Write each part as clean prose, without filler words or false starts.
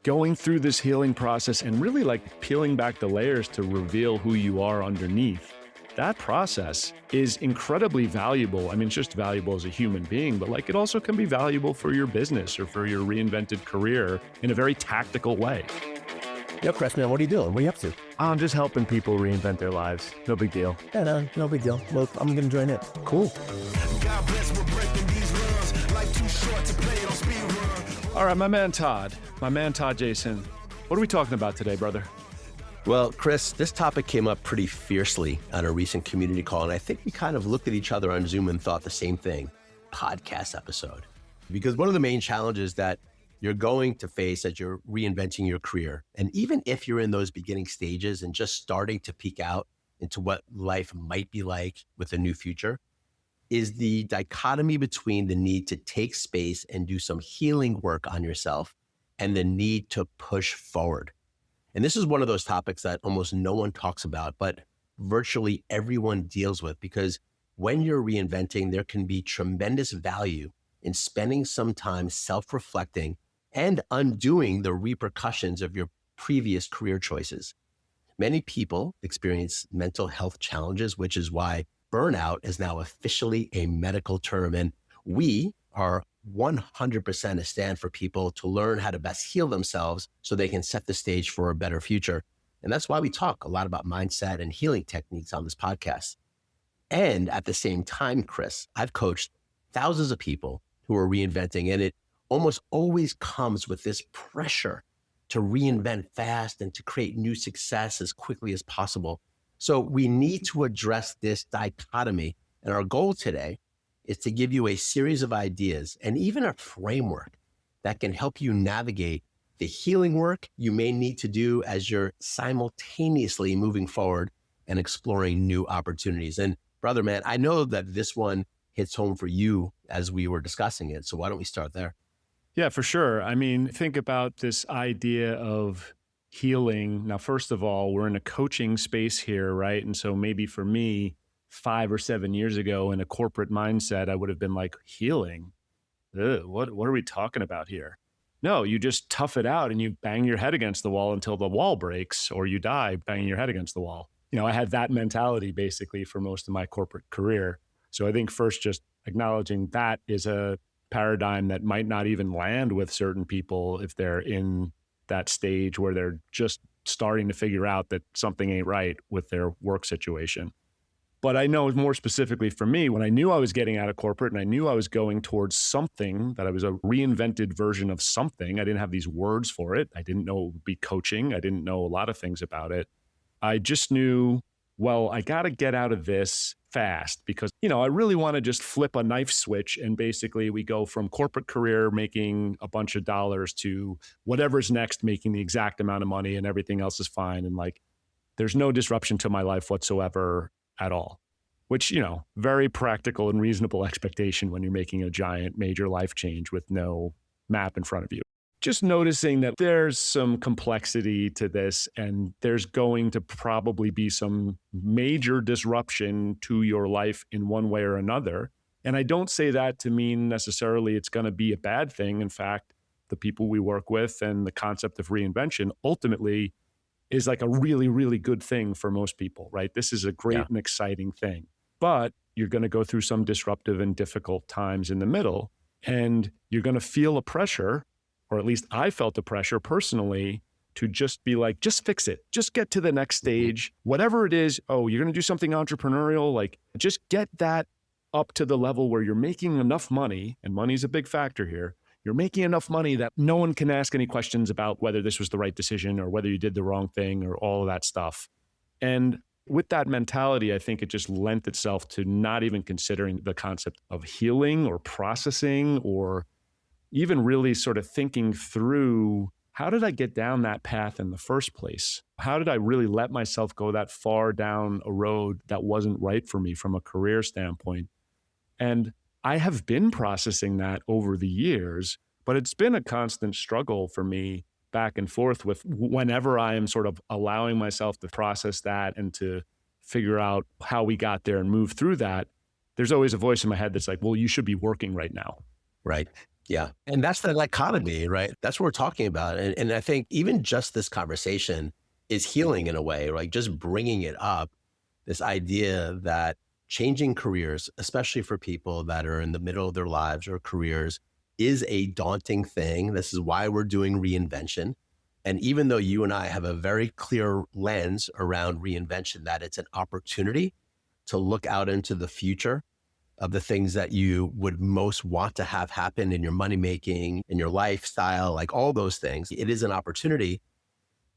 going through this healing process and really like peeling back the layers to reveal who you are underneath. That process is incredibly valuable. I mean, it's just valuable as a human being, but like it also can be valuable for your business or for your reinvented career in a very tactical way. Yo, Chris, man, what are you doing? What are you up to? I'm just helping people reinvent their lives. No big deal. Yeah, no big deal. Well, I'm going to join in. Cool. God bless, we're breaking these runs. Life too short to play it on speed run. All right, my man Todd Jason. What are we talking about today, brother? Well, Chris, this topic came up pretty fiercely on a recent community call, and I think we kind of looked at each other on Zoom and thought the same thing. Podcast episode. Because one of the main challenges that you're going to face as you're reinventing your career, and even if you're in those beginning stages and just starting to peek out into what life might be like with a new future, is the dichotomy between the need to take space and do some healing work on yourself and the need to push forward. And this is one of those topics that almost no one talks about, but virtually everyone deals with, because when you're reinventing, there can be tremendous value in spending some time self-reflecting and undoing the repercussions of your previous career choices. Many people experience mental health challenges, which is why burnout is now officially a medical term. And we are 100% a stand for people to learn how to best heal themselves so they can set the stage for a better future. And that's why we talk a lot about mindset and healing techniques on this podcast. And at the same time, Chris, I've coached thousands of people who are reinventing, and it almost always comes with this pressure to reinvent fast and to create new success as quickly as possible. So we need to address this dichotomy. And our goal today is to give you a series of ideas and even a framework that can help you navigate the healing work you may need to do as you're simultaneously moving forward and exploring new opportunities. And brother, man, I know that this one hits home for you as we were discussing it. So why don't we start there? Yeah, for sure. I mean, think about this idea of healing. Now, first of all, we're in a coaching space here, right? And so maybe for me, 5 or 7 years ago in a corporate mindset, I would have been like, healing? Ugh, what are we talking about here? No, you just tough it out and you bang your head against the wall until the wall breaks or you die banging your head against the wall. You know, I had that mentality basically for most of my corporate career. So I think first just acknowledging that is a paradigm that might not even land with certain people if they're in that stage where they're just starting to figure out that something ain't right with their work situation. But I know more specifically for me, when I knew I was getting out of corporate and I knew I was going towards something, that I was a reinvented version of something, I didn't have these words for it. I didn't know it would be coaching. I didn't know a lot of things about it. I just knew, well, I got to get out of this fast because, you know, I really want to just flip a knife switch and basically we go from corporate career making a bunch of dollars to whatever's next, making the exact amount of money and everything else is fine. And like, there's no disruption to my life whatsoever at all, which, you know, very practical and reasonable expectation when you're making a giant major life change with no map in front of you. Just noticing that there's some complexity to this and there's going to probably be some major disruption to your life in one way or another. And I don't say that to mean necessarily it's going to be a bad thing. In fact, the people we work with and the concept of reinvention ultimately is like a really, really good thing for most people, right? This is a great and exciting thing. But you're going to go through some disruptive and difficult times in the middle, and you're going to feel a pressure, or at least I felt the pressure personally, to just be like, just fix it. Just get to the next stage. Whatever it is, oh, you're going to do something entrepreneurial, like just get that up to the level where you're making enough money, and money's a big factor here. You're making enough money that no one can ask any questions about whether this was the right decision or whether you did the wrong thing or all of that stuff. And with that mentality, I think it just lent itself to not even considering the concept of healing or processing or even really sort of thinking through, how did I get down that path in the first place? How did I really let myself go that far down a road that wasn't right for me from a career standpoint? And I have been processing that over the years, but it's been a constant struggle for me back and forth with whenever I am sort of allowing myself to process that and to figure out how we got there and move through that. There's always a voice in my head that's like, well, you should be working right now. Right. Yeah. And that's the dichotomy, right? That's what we're talking about. And I think even just this conversation is healing in a way, like just bringing it up, this idea that changing careers, especially for people that are in the middle of their lives or careers, is a daunting thing. This is why we're doing reinvention. And even though you and I have a very clear lens around reinvention, that it's an opportunity to look out into the future of the things that you would most want to have happen in your money making, in your lifestyle, like all those things. It is an opportunity.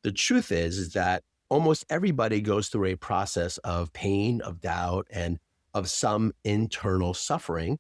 The truth is that almost everybody goes through a process of pain, of doubt, and of some internal suffering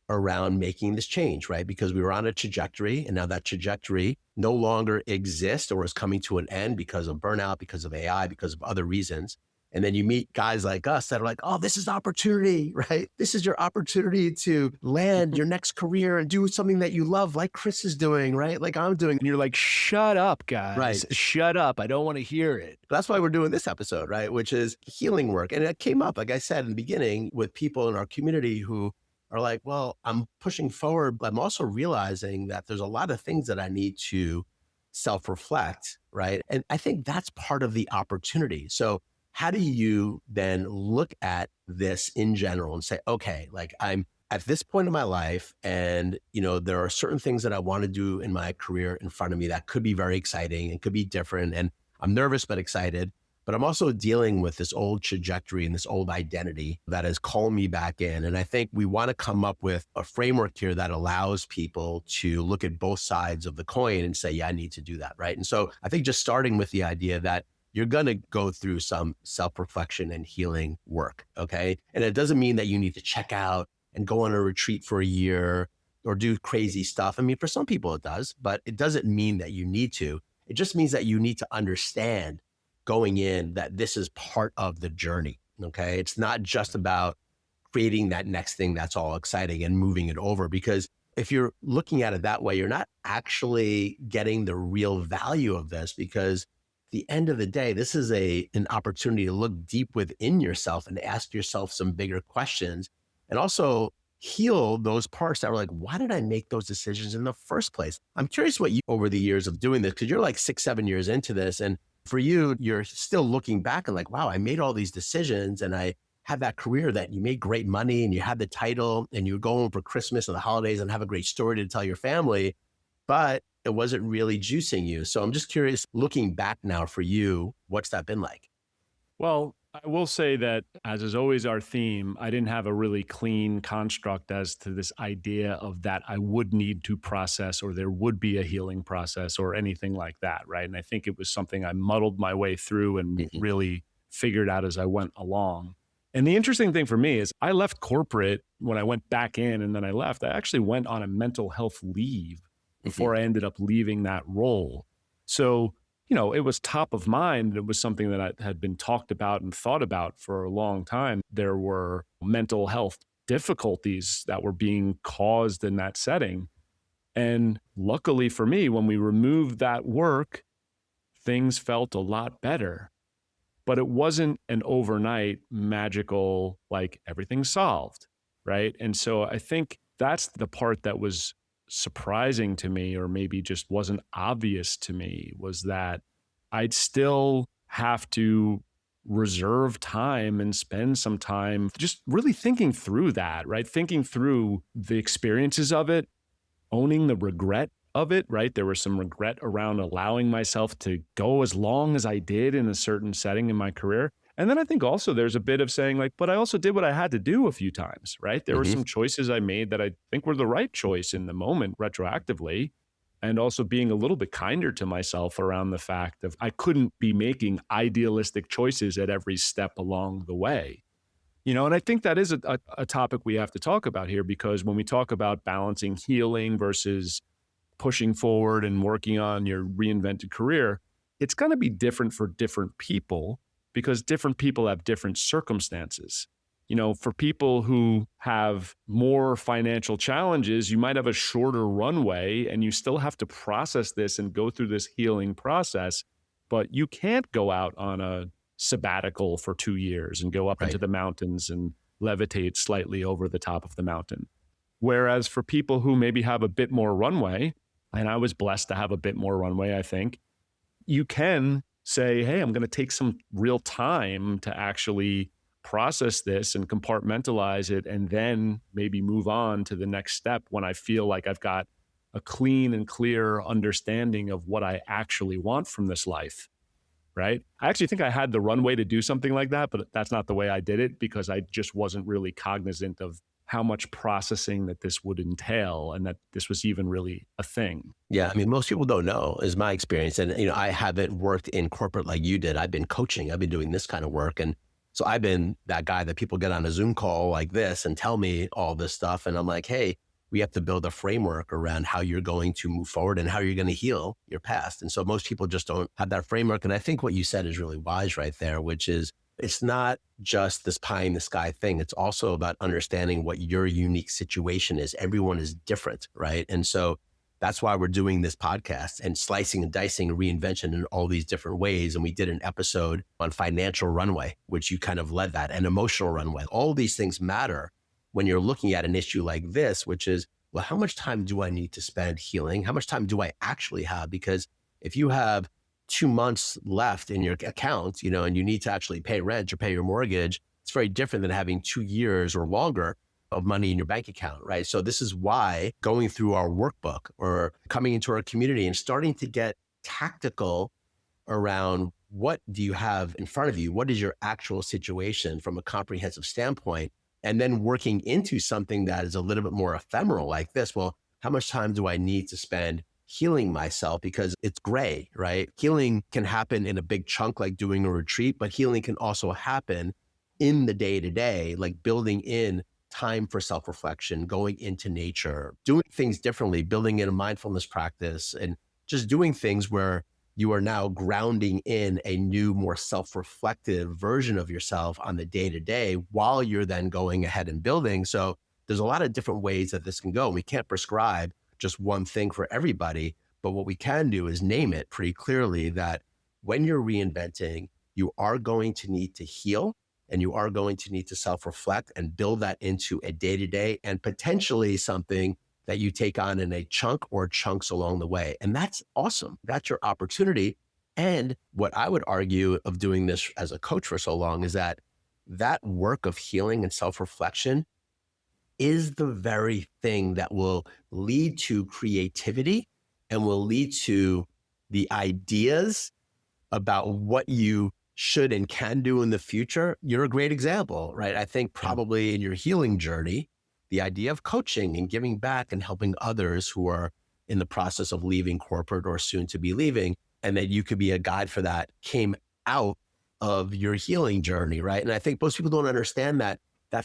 around making this change, right? Because we were on a trajectory and now that trajectory no longer exists or is coming to an end because of burnout, because of AI, because of other reasons. And then you meet guys like us that are like, oh, this is opportunity, right? This is your opportunity to land your next career and do something that you love, like Chris is doing, right? Like I'm doing. And you're like, shut up, guys. Right. Shut up. I don't want to hear it. That's why we're doing this episode, right? Which is healing work. And it came up, like I said in the beginning, with people in our community who are like, well, I'm pushing forward, but I'm also realizing that there's a lot of things that I need to self-reflect, right? And I think that's part of the opportunity. So how do you then look at this in general and say, okay, like I'm at this point in my life and, there are certain things that I want to do in my career in front of me that could be very exciting and could be different. And I'm nervous, but excited. But I'm also dealing with this old trajectory and this old identity that has called me back in. And I think we want to come up with a framework here that allows people to look at both sides of the coin and say, yeah, I need to do that, right? And so I think just starting with the idea that you're going to go through some self-reflection and healing work, okay? And it doesn't mean that you need to check out and go on a retreat for a year or do crazy stuff. I mean, for some people it does, but it doesn't mean that you need to. It just means that you need to understand going in that this is part of the journey, okay? It's not just about creating that next thing that's all exciting and moving it over, because if you're looking at it that way, you're not actually getting the real value of this, because the end of the day, this is an opportunity to look deep within yourself and ask yourself some bigger questions and also heal those parts that were like, why did I make those decisions in the first place? I'm curious what you, over the years of doing this, because you're like 6-7 years into this. And for you, you're still looking back and like, wow, I made all these decisions and I had that career that you made great money and you had the title and you were going for Christmas and the holidays and have a great story to tell your family, but it wasn't really juicing you. So I'm just curious, looking back now for you, what's that been like? Well, I will say that, as is always our theme, I didn't have a really clean construct as to this idea of that I would need to process or there would be a healing process or anything like that, right? And I think it was something I muddled my way through and really figured out as I went along. And the interesting thing for me is I left corporate when I went back in and then I left. I actually went on a mental health leave before I ended up leaving that role. So, it was top of mind. It was something that had been talked about and thought about for a long time. There were mental health difficulties that were being caused in that setting. And luckily for me, when we removed that work, things felt a lot better. But it wasn't an overnight magical, like everything's solved, right? And so I think that's the part that was surprising to me, or maybe just wasn't obvious to me, was that I'd still have to reserve time and spend some time just really thinking through that, right? Thinking through the experiences of it, owning the regret of it, right? There was some regret around allowing myself to go as long as I did in a certain setting in my career. And then I think also there's a bit of saying like, but I also did what I had to do a few times, right? There were some choices I made that I think were the right choice in the moment retroactively, and also being a little bit kinder to myself around the fact of I couldn't be making idealistic choices at every step along the way. And I think that is a topic we have to talk about here, because when we talk about balancing healing versus pushing forward and working on your reinvented career, it's going to be different for different people, because different people have different circumstances. For people who have more financial challenges, you might have a shorter runway and you still have to process this and go through this healing process, but you can't go out on a sabbatical for 2 years and go up into the mountains and levitate slightly over the top of the mountain. Whereas for people who maybe have a bit more runway, and I was blessed to have a bit more runway, I think, you can say, hey, I'm going to take some real time to actually process this and compartmentalize it, and then maybe move on to the next step when I feel like I've got a clean and clear understanding of what I actually want from this life, right? I actually think I had the runway to do something like that, but that's not the way I did it because I just wasn't really cognizant of how much processing that this would entail and that this was even really a thing. Yeah, I mean, most people don't know, is my experience. And, I haven't worked in corporate like you did. I've been coaching. I've been doing this kind of work. And so I've been that guy that people get on a Zoom call like this and tell me all this stuff. And I'm like, hey, we have to build a framework around how you're going to move forward and how you're going to heal your past. And so most people just don't have that framework. And I think what you said is really wise right there, which is it's not just this pie in the sky thing. It's also about understanding what your unique situation is. Everyone is different, right? And so that's why we're doing this podcast and slicing and dicing reinvention in all these different ways. And we did an episode on financial runway, which you kind of led that, and emotional runway. All these things matter when you're looking at an issue like this, which is, well, how much time do I need to spend healing? How much time do I actually have? Because if you have 2 months left in your account, and you need to actually pay rent or pay your mortgage, it's very different than having 2 years or longer of money in your bank account, right? So this is why going through our workbook or coming into our community and starting to get tactical around what do you have in front of you? What is your actual situation from a comprehensive standpoint? And then working into something that is a little bit more ephemeral like this. Well, how much time do I need to spend healing myself? Because it's gray, right? Healing can happen in a big chunk, like doing a retreat, but healing can also happen in the day-to-day, like building in time for self-reflection, going into nature, doing things differently, building in a mindfulness practice, and just doing things where you are now grounding in a new, more self-reflective version of yourself on the day-to-day while you're then going ahead and building. So there's a lot of different ways that this can go. We can't prescribe just one thing for everybody, but what we can do is name it pretty clearly that when you're reinventing, you are going to need to heal and you are going to need to self-reflect and build that into a day-to-day and potentially something that you take on in a chunk or chunks along the way. And that's awesome. That's your opportunity. And what I would argue of doing this as a coach for so long is that that work of healing and self-reflection is the very thing that will lead to creativity and will lead to the ideas about what you should and can do in the future. You're a great example, right? I think probably in your healing journey, the idea of coaching and giving back and helping others who are in the process of leaving corporate or soon to be leaving, and that you could be a guide for that, came out of your healing journey, right? And I think most people don't understand that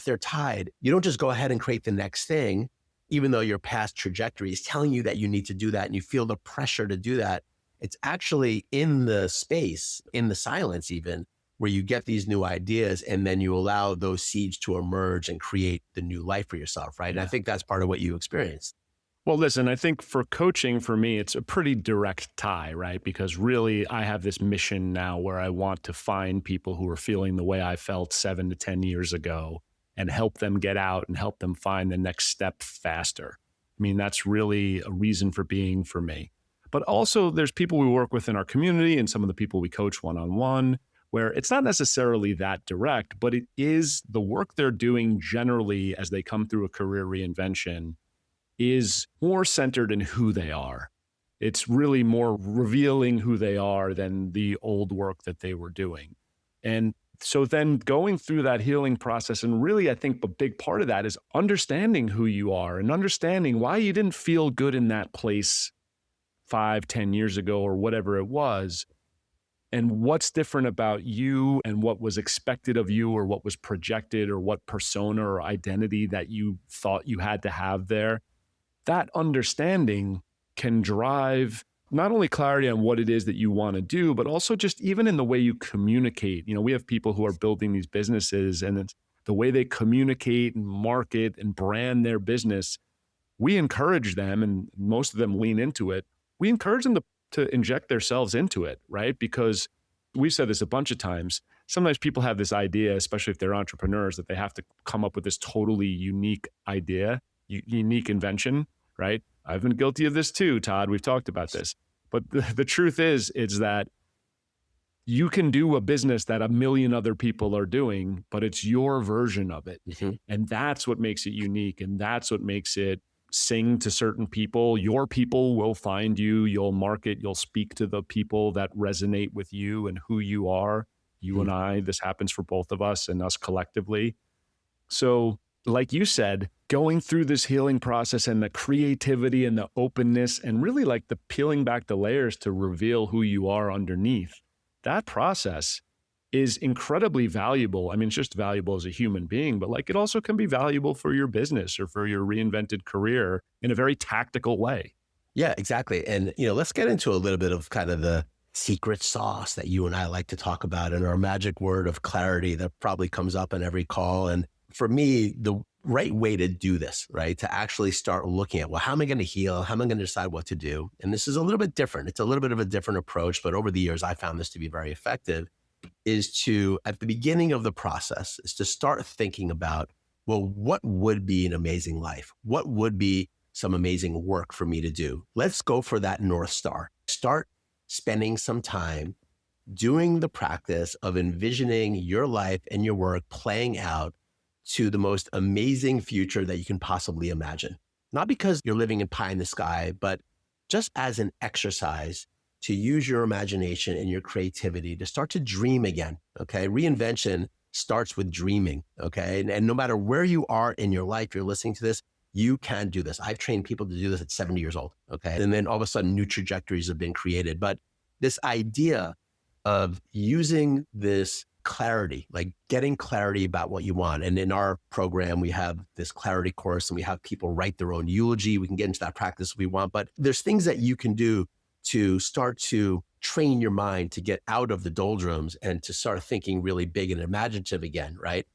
they're tied. You don't just go ahead and create the next thing, even though your past trajectory is telling you that you need to do that and you feel the pressure to do that. It's actually in the space, in the silence even, where you get these new ideas and then you allow those seeds to emerge and create the new life for yourself, right? And I think that's part of what you experienced. Well, listen, I think for coaching, for me, it's a pretty direct tie, right? Because really, I have this mission now where I want to find people who are feeling the way I felt 7 to 10 years ago and help them get out and help them find the next step faster. I mean, that's really a reason for being for me. But also, there's people we work with in our community and some of the people we coach one-on-one, where it's not necessarily that direct, but it is the work they're doing generally as they come through a career reinvention is more centered in who they are. It's really more revealing who they are than the old work that they were doing. And so then going through that healing process, and really I think a big part of that is understanding who you are and understanding why you didn't feel good in that place 5, 10 years ago or whatever it was, and what's different about you and what was expected of you or what was projected or what persona or identity that you thought you had to have there. That understanding can drive not only clarity on what it is that you want to do, but also just even in the way you communicate. You know, we have people who are building these businesses and it's the way they communicate and market and brand their business. We encourage them, and most of them lean into it. We encourage them to inject themselves into it, right? Because we've said this a bunch of times. Sometimes people have this idea, especially if they're entrepreneurs, that they have to come up with this totally unique idea. unique invention, right? I've been guilty of this too, Todd. We've talked about this. But the truth is that you can do a business that a million other people are doing, but it's your version of it. Mhm. And that's what makes it unique. And that's what makes it sing to certain people. Your people will find you, you'll market, you'll speak to the people that resonate with you and who you are. You and I, this happens for both of us and us collectively. So like you said, going through this healing process and the creativity and the openness and really like the peeling back the layers to reveal who you are underneath, that process is incredibly valuable. I mean, it's just valuable as a human being, but like it also can be valuable for your business or for your reinvented career in a very tactical way. Yeah, exactly. And, let's get into a little bit of kind of the secret sauce that you and I like to talk about and our magic word of clarity that probably comes up in every call. And for me, the right way to do this, right, to actually start looking at, well, how am I going to heal? How am I going to decide what to do? And this is a little bit different. It's a little bit of a different approach, but over the years, I found this to be very effective, is to, at the beginning of the process, is to start thinking about, well, what would be an amazing life? What would be some amazing work for me to do? Let's go for that North Star. Start spending some time doing the practice of envisioning your life and your work playing out to the most amazing future that you can possibly imagine. Not because you're living in pie in the sky, but just as an exercise to use your imagination and your creativity to start to dream again, okay? Reinvention starts with dreaming, okay? And no matter where you are in your life, you're listening to this, you can do this. I've trained people to do this at 70 years old, okay? And then all of a sudden, new trajectories have been created. But this idea of using this clarity, like getting clarity about what you want. And in our program, we have this clarity course and we have people write their own eulogy. We can get into that practice if we want, but there's things that you can do to start to train your mind to get out of the doldrums and to start thinking really big and imaginative again, right?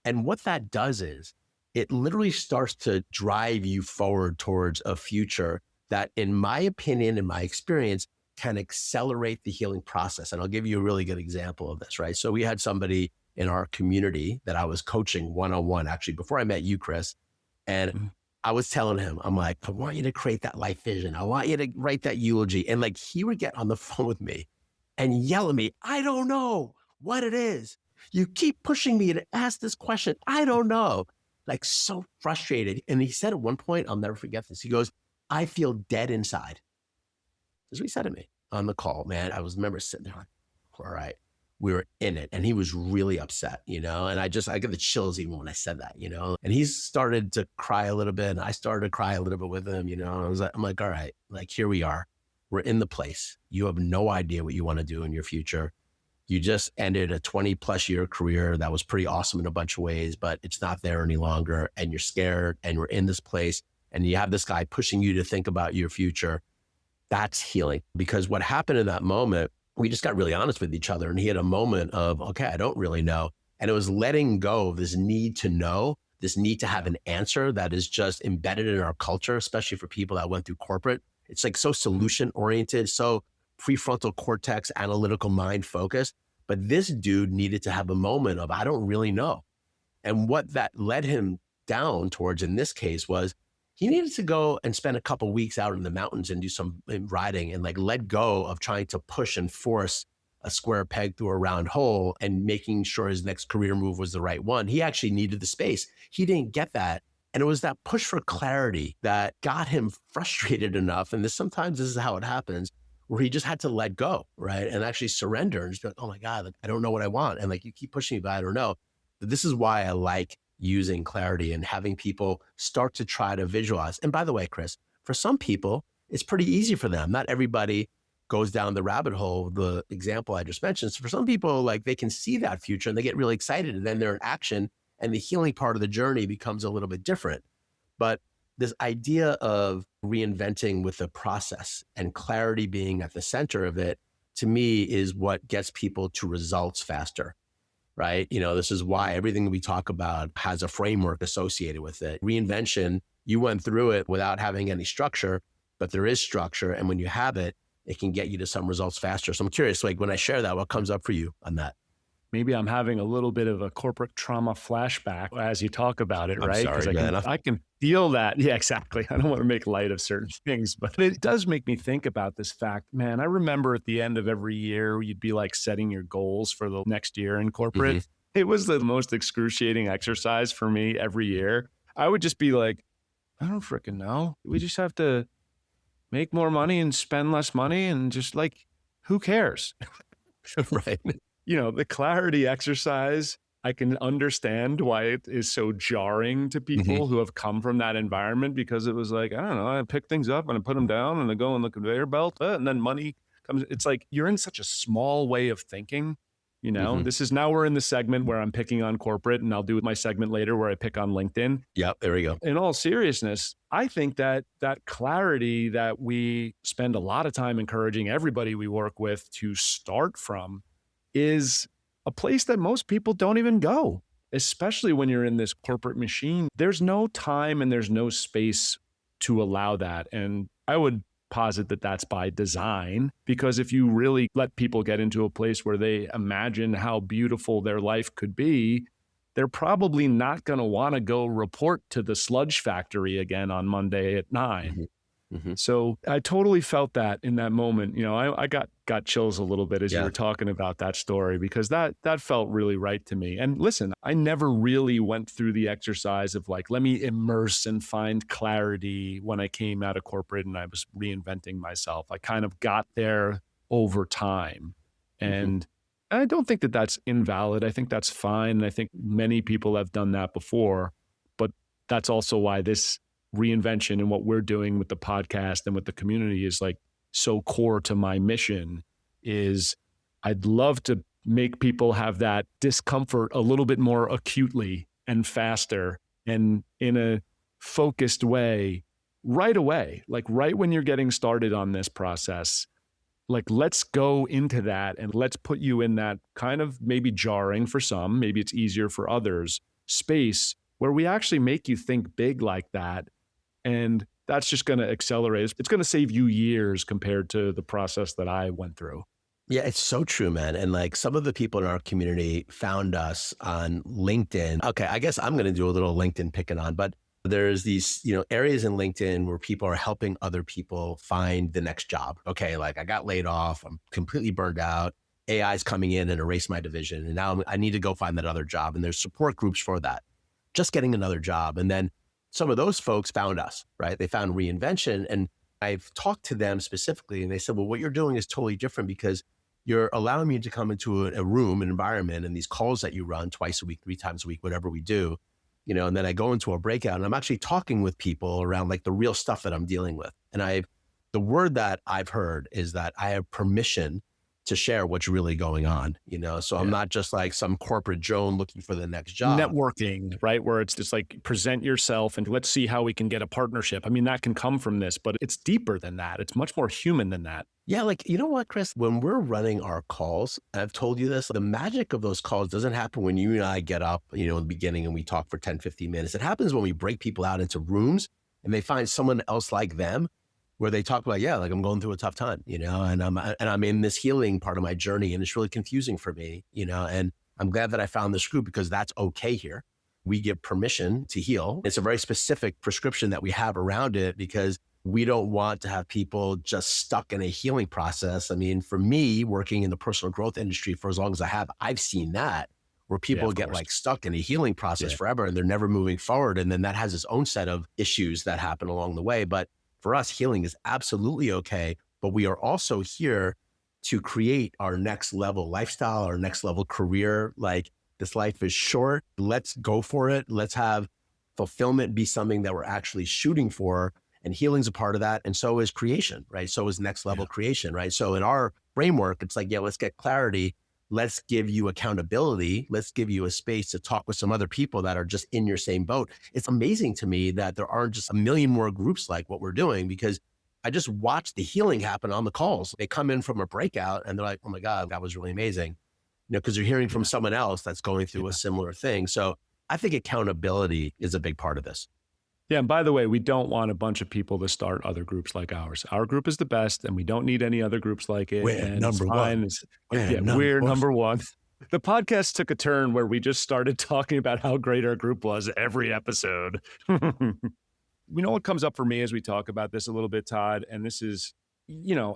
And what that does is it literally starts to drive you forward towards a future that, in my opinion, in my experience, can accelerate the healing process. And I'll give you a really good example of this, right? So we had somebody in our community that I was coaching one-on-one, actually, before I met you, Chris. And I was telling him, I'm like, I want you to create that life vision. I want you to write that eulogy. And like, he would get on the phone with me and yell at me, I don't know what it is. You keep pushing me to ask this question. I don't know. Like, so frustrated. And he said at one point, I'll never forget this. He goes, I feel dead inside. That's what he said to me on the call, man. I remember sitting there like, all right, we were in it. And he was really upset, and I get the chills even when I said that, and he started to cry a little bit and I started to cry a little bit with him, I'm like, all right, like, here we are. We're in the place. You have no idea what you want to do in your future. You just ended a 20 plus year career that was pretty awesome in a bunch of ways, but it's not there any longer. And you're scared and we're in this place and you have this guy pushing you to think about your future. That's healing, because what happened in that moment, we just got really honest with each other and he had a moment of, okay, I don't really know. And it was letting go of this need to know, this need to have an answer that is just embedded in our culture, especially for people that went through corporate. It's like so solution oriented, so prefrontal cortex, analytical mind focused. But this dude needed to have a moment of, I don't really know. And what that led him down towards in this case was he needed to go and spend a couple of weeks out in the mountains and do some riding and like let go of trying to push and force a square peg through a round hole and making sure his next career move was the right one. He actually needed the space. He didn't get that. And it was that push for clarity that got him frustrated enough. And sometimes this is how it happens, where he just had to let go, right? And actually surrender and just be like, oh my God, like, I don't know what I want. And like, you keep pushing me, but I don't know. But this is why I like using clarity and having people start to try to visualize. And by the way, Chris, for some people, it's pretty easy for them. Not everybody goes down the rabbit hole, the example I just mentioned. So for some people, like, they can see that future and they get really excited and then they're in action and the healing part of the journey becomes a little bit different. But this idea of reinventing with the process and clarity being at the center of it, to me, is what gets people to results faster, right? This is why everything we talk about has a framework associated with it. Reinvention, you went through it without having any structure, but there is structure. And when you have it, it can get you to some results faster. So I'm curious, like, when I share that, what comes up for you on that? maybe I'm having a little bit of a corporate trauma flashback as you talk about it, I'm right? sorry, man. I can feel that. Yeah, exactly. I don't want to make light of certain things, but it does make me think about this fact, man. I remember at the end of every year, you'd be like setting your goals for the next year in corporate. Mm-hmm. It was the most excruciating exercise for me every year. I would just be like, I don't freaking know. We just have to make more money and spend less money and just like, who cares? Right. The clarity exercise, I can understand why it is so jarring to people who have come from that environment, because it was like, I don't know, I pick things up and I put them down and I go on the conveyor belt and then money comes. It's like, you're in such a small way of thinking. This is, now we're in the segment where I'm picking on corporate, and I'll do my segment later where I pick on LinkedIn. Yep, there we go. In all seriousness, I think that clarity that we spend a lot of time encouraging everybody we work with to start from is a place that most people don't even go, especially when you're in this corporate machine. There's no time and there's no space to allow that. And I would posit that that's by design, because if you really let people get into a place where they imagine how beautiful their life could be, they're probably not going to want to go report to the sludge factory again on Monday at 9. So I totally felt that in that moment. I got chills a little bit as you were talking about that story, because that felt really right to me. And listen, I never really went through the exercise of like, let me immerse and find clarity when I came out of corporate and I was reinventing myself. I kind of got there over time. And I don't think that that's invalid. I think that's fine. And I think many people have done that before, but that's also why this reinvention and what we're doing with the podcast and with the community is like so core to my mission. Is I'd love to make people have that discomfort a little bit more acutely and faster and in a focused way right away, like right when you're getting started on this process. Like, let's go into that and let's put you in that kind of maybe jarring for some, maybe it's easier for others, space where we actually make you think big like that. And that's just going to accelerate. It's going to save you years compared to the process that I went through. Yeah, it's so true, man. And like, some of the people in our community found us on LinkedIn. Okay, I guess I'm going to do a little LinkedIn picking on, but there's these, areas in LinkedIn where people are helping other people find the next job. Okay, like I got laid off, I'm completely burned out. AI is coming in and erased my division. And now I need to go find that other job. And there's support groups for that. Just getting another job. And then some of those folks found us, right? They found ReInvention. And I've talked to them specifically, and they said, well, what you're doing is totally different because you're allowing me to come into a room, an environment, and these calls that you run twice a week, 3 times a week, whatever we do, and then I go into a breakout and I'm actually talking with people around like the real stuff that I'm dealing with. And the word that I've heard is that I have permission to share what's really going on, so I'm not just like some corporate drone looking for the next job. Networking, right? Where it's just like, present yourself and let's see how we can get a partnership. I mean, that can come from this, but it's deeper than that. It's much more human than that. Yeah. Like, you know what, Chris, when we're running our calls, I've told you this, the magic of those calls doesn't happen when you and I get up, in the beginning and we talk for 10, 15 minutes. It happens when we break people out into rooms and they find someone else like them, where they talk about, like I'm going through a tough time, and I'm in this healing part of my journey and it's really confusing for me, and I'm glad that I found this group because that's okay here. We give permission to heal. It's a very specific prescription that we have around it because we don't want to have people just stuck in a healing process. I mean, for me, working in the personal growth industry for as long as I have, I've seen that where people get like stuck in a healing process forever and they're never moving forward. And then that has its own set of issues that happen along the way. But for us, healing is absolutely okay, but we are also here to create our next level lifestyle, our next level career. Like, this life is short. Let's go for it. Let's have fulfillment be something that we're actually shooting for. And healing's a part of that. And so is creation, right? So is next level creation, right? So in our framework, it's like, let's get clarity. Let's give you accountability. Let's give you a space to talk with some other people that are just in your same boat. It's amazing to me that there aren't just a million more groups like what we're doing, because I just watch the healing happen on the calls. They come in from a breakout and they're like, oh my God, that was really amazing. Because they're hearing from someone else that's going through a similar thing. So I think accountability is a big part of this. Yeah. And by the way, we don't want a bunch of people to start other groups like ours. Our group is the best and we don't need any other groups like it. We're and number one. We're number one. The podcast took a turn where we just started talking about how great our group was every episode. You know what comes up for me as we talk about this a little bit, Todd? And this is,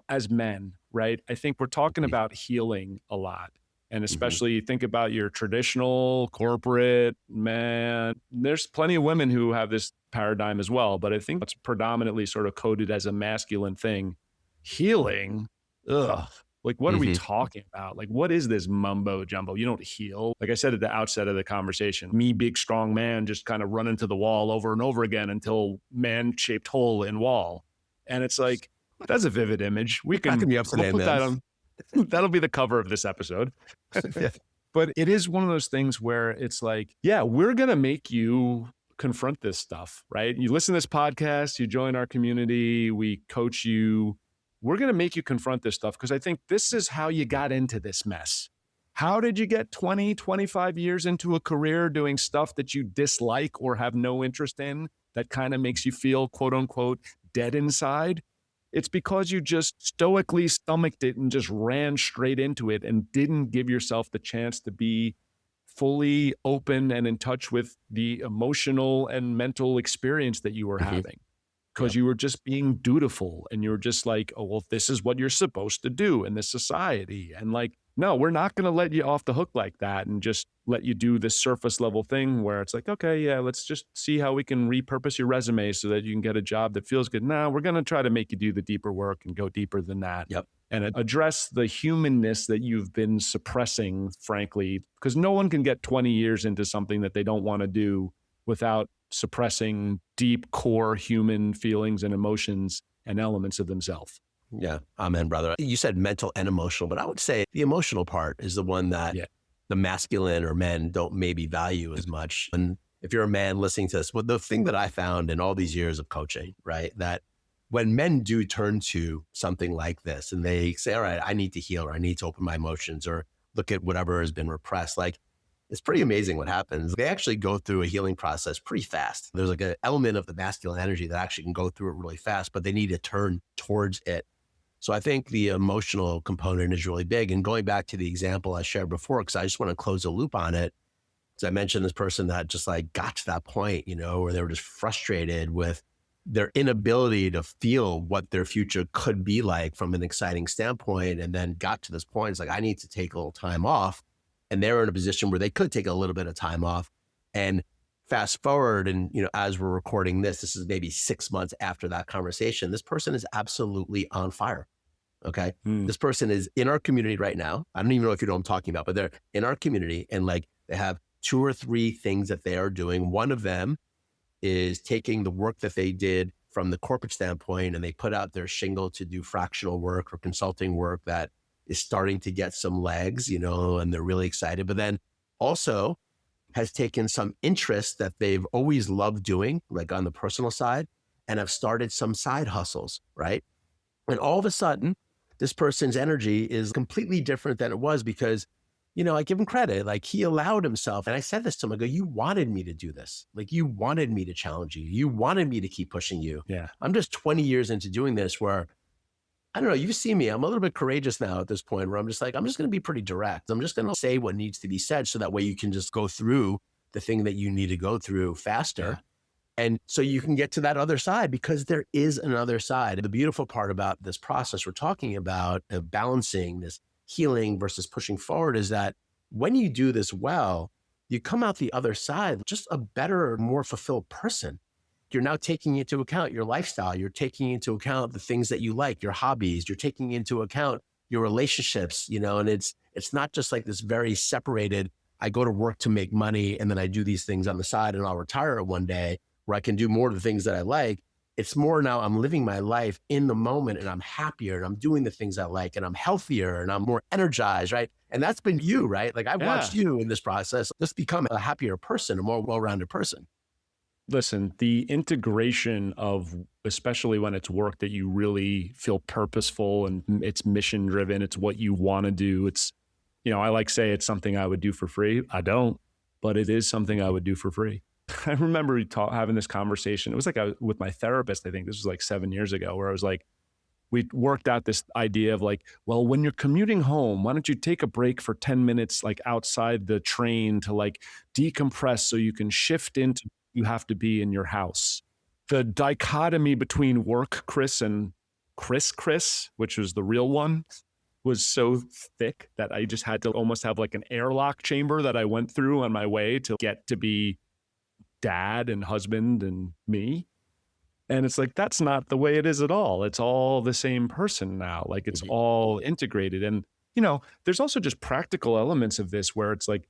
as men, right? I think we're talking about healing a lot. And especially think about your traditional corporate man. There's plenty of women who have this paradigm as well, but I think it's predominantly sort of coded as a masculine thing. Healing, ugh. Like, what are we talking about? Like, what is this mumbo jumbo? You don't heal. Like I said at the outset of the conversation, me, big, strong man, just kind of run into the wall over and over again until man-shaped hole in wall. And it's like, that's a vivid image. We'll put that on. That'll be the cover of this episode. But it is one of those things where it's like, yeah, we're going to make you confront this stuff, right? You listen to this podcast, you join our community, we coach you. We're going to make you confront this stuff because I think this is how you got into this mess. How did you get 20, 25 years into a career doing stuff that you dislike or have no interest in that kind of makes you feel, quote unquote, dead inside? It's because you just stoically stomached it and just ran straight into it and didn't give yourself the chance to be fully open and in touch with the emotional and mental experience that you were having. Because you were just being dutiful and you were just like, oh, well, this is what you're supposed to do in this society. And like, no, we're not going to let you off the hook like that and just let you do this surface level thing where it's like, okay, yeah, let's just see how we can repurpose your resume so that you can get a job that feels good. No, we're going to try to make you do the deeper work and go deeper than that. And address the humanness that you've been suppressing, frankly, because no one can get 20 years into something that they don't want to do without suppressing deep core human feelings and emotions and elements of themselves. Yeah. Amen, brother. You said mental and emotional, but I would say the emotional part is the one that the masculine or men don't maybe value as much. And if you're a man listening to this, well, the thing that I found in all these years of coaching, right, that when men do turn to something like this and they say, all right, I need to heal or I need to open my emotions or look at whatever has been repressed, like, it's pretty amazing what happens. They actually go through a healing process pretty fast. There's like an element of the masculine energy that actually can go through it really fast, but they need to turn towards it. So I think the emotional component is really big. And going back to the example I shared before, because I just want to close the loop on it. Because I mentioned this person that just like got to that point, where they were just frustrated with their inability to feel what their future could be like from an exciting standpoint. And then got to this point, it's like, I need to take a little time off. And they're in a position where they could take a little bit of time off. And fast forward, and as we're recording this is maybe 6 months after that conversation. This person is absolutely on fire. Okay. This person is in our community right now. I don't even know if you know what I'm talking about, but they're in our community and like they have 2 or 3 things that they are doing. One of them is taking the work that they did from the corporate standpoint and they put out their shingle to do fractional work or consulting work that is starting to get some legs, and they're really excited, but then also has taken some interest that they've always loved doing, like on the personal side, and have started some side hustles, right? And all of a sudden, this person's energy is completely different than it was because, I give him credit. Like he allowed himself. And I said this to him, I go, you wanted me to do this. Like you wanted me to challenge you. You wanted me to keep pushing you. Yeah. I'm just 20 years into doing this where, I don't know, you've seen me. I'm a little bit courageous now at this point where I'm just going to be pretty direct. I'm just going to say what needs to be said so that way you can just go through the thing that you need to go through faster. Yeah. And so you can get to that other side because there is another side. The beautiful part about this process we're talking about of balancing this healing versus pushing forward is that when you do this well, you come out the other side just a better, more fulfilled person. You're now taking into account your lifestyle. You're taking into account the things that you like, your hobbies. You're taking into account your relationships, and it's not just like this very separated, I go to work to make money and then I do these things on the side and I'll retire one day where I can do more of the things that I like. It's more now I'm living my life in the moment and I'm happier and I'm doing the things I like and I'm healthier and I'm more energized, right? And that's been you, right? Like I've watched you in this process just become a happier person, a more well-rounded person. Listen, the integration of, especially when it's work that you really feel purposeful and it's mission driven, it's what you want to do. It's, I like say it's something I would do for free. I don't, but it is something I would do for free. I remember having this conversation. It was like with my therapist, I think this was like 7 years ago, where I was like, we worked out this idea of like, well, when you're commuting home, why don't you take a break for 10 minutes, like outside the train to like decompress so you can shift into you have to be in your house. The dichotomy between work Chris and Chris, which was the real one, was so thick that I just had to almost have like an airlock chamber that I went through on my way to get to be dad and husband and me. And it's like, that's not the way it is at all. It's all the same person now. Like it's all integrated. And, there's also just practical elements of this where it's like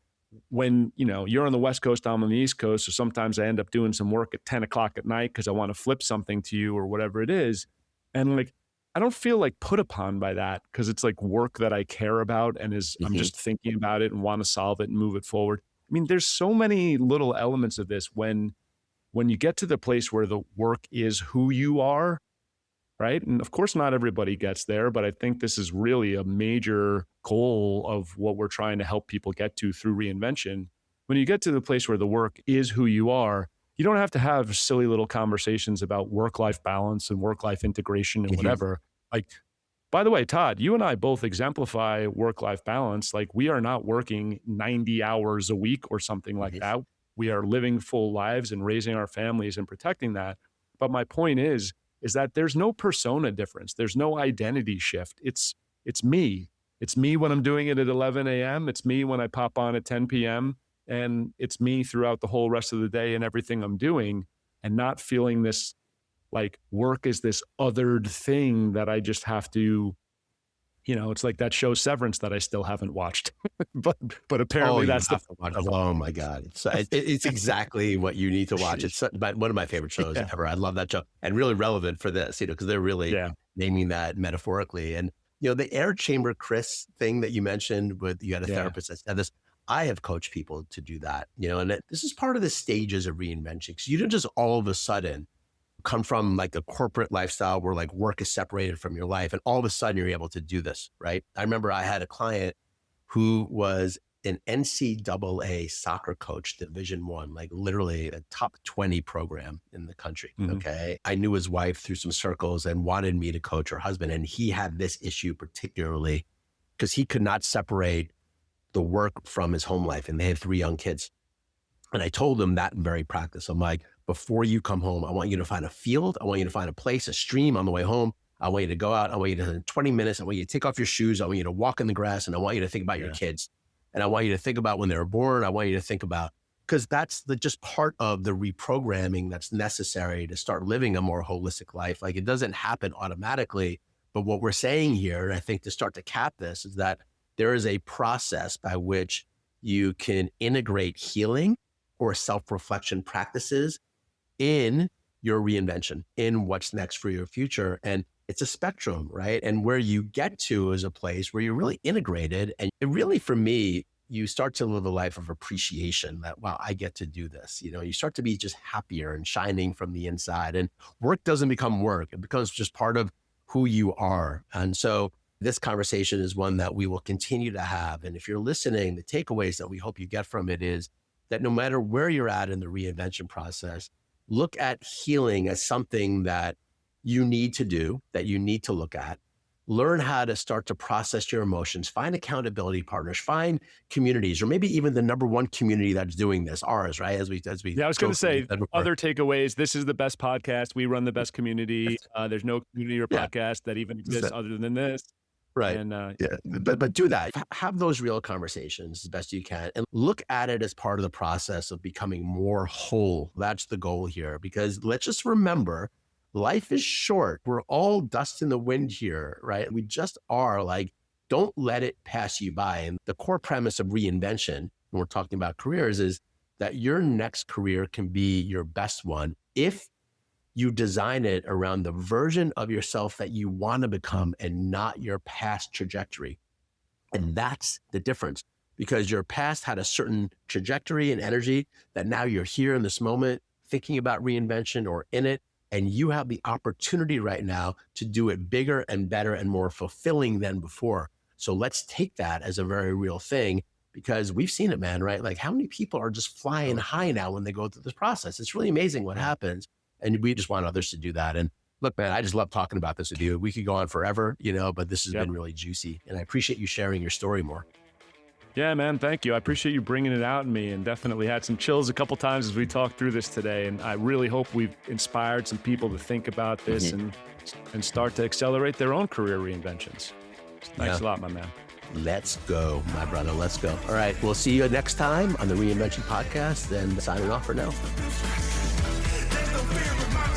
when, you're on the West Coast, I'm on the East Coast. So sometimes I end up doing some work at 10 o'clock at night because I want to flip something to you or whatever it is. And like, I don't feel like put upon by that because it's like work that I care about and I'm just thinking about it and want to solve it and move it forward. I mean, there's so many little elements of this when you get to the place where the work is who you are, right? And of course, not everybody gets there, but I think this is really a major goal of what we're trying to help people get to through reinvention. When you get to the place where the work is who you are, you don't have to have silly little conversations about work-life balance and work-life integration and whatever. Like, by the way, Todd, you and I both exemplify work-life balance. Like we are not working 90 hours a week or something like that. We are living full lives and raising our families and protecting that. But my point is that there's no persona difference. There's no identity shift. It's me. It's me when I'm doing it at 11 a.m. It's me when I pop on at 10 p.m. And it's me throughout the whole rest of the day and everything I'm doing, and not feeling this like work is this othered thing that I just have to, it's like that show Severance that I still haven't watched, but apparently that's oh my God. It's exactly what you need to watch. It's one of my favorite shows ever. I love that show and really relevant for this, because they're really naming that metaphorically. And, the air chamber, Chris thing that you mentioned with, you had a therapist that said this, I have coached people to do that, and this is part of the stages of reinvention. Because you don't just all of a sudden come from like a corporate lifestyle where like work is separated from your life. And all of a sudden you're able to do this, right? I remember I had a client who was an NCAA soccer coach, Division I, like literally a top 20 program in the country. Okay. I knew his wife through some circles and wanted me to coach her husband. And he had this issue particularly because he could not separate the work from his home life. And they had 3 young kids. And I told him that in very practice. I'm like, before you come home, I want you to find a field. I want you to find a place, a stream on the way home. I want you to go out. I want you to 20 minutes. I want you to take off your shoes. I want you to walk in the grass, and I want you to think about your kids. And I want you to think about when they were born. I want you to think about, because that's just part of the reprogramming that's necessary to start living a more holistic life. Like it doesn't happen automatically. But what we're saying here, and I think to start to cap this, is that there is a process by which you can integrate healing or self-reflection practices in your reinvention, in what's next for your future. And it's a spectrum, right? And where you get to is a place where you're really integrated. And it really, for me, you start to live a life of appreciation that, wow, I get to do this. You start to be just happier and shining from the inside. And work doesn't become work. It becomes just part of who you are. And so this conversation is one that we will continue to have. And if you're listening, the takeaways that we hope you get from it is that no matter where you're at in the reinvention process, look at healing as something that you need to do, that you need to look at. Learn how to start to process your emotions, find accountability partners, find communities, or maybe even the number one community that's doing this, ours, right? As we I was going to say other takeaways. This is the best podcast. We run the best community. There's no community or podcast that even exists other than this. Right. And, but do that. Have those real conversations as best you can and look at it as part of the process of becoming more whole. That's the goal here, because let's just remember, life is short. We're all dust in the wind here, right? We just are. Like, don't let it pass you by. And the core premise of reinvention, when we're talking about careers, is that your next career can be your best one if you design it around the version of yourself that you want to become and not your past trajectory. And that's the difference, because your past had a certain trajectory and energy that now you're here in this moment thinking about reinvention or in it. And you have the opportunity right now to do it bigger and better and more fulfilling than before. So let's take that as a very real thing, because we've seen it, man, right? Like how many people are just flying high now when they go through this process? It's really amazing what happens. And we just want others to do that. And Look, man, I just love talking about this with you. We could go on forever, but this has Yep. been really juicy. And I appreciate you sharing your story more. Yeah, man, thank you. I appreciate you bringing it out in me, and definitely had some chills a couple times as we talked through this today. And I really hope we've inspired some people to think about this and start to accelerate their own career reinventions. Thanks a lot, my man. Let's go, my brother. Let's go. All right. We'll see you next time on the ReInvention podcast, and signing off for now. There's no fear in my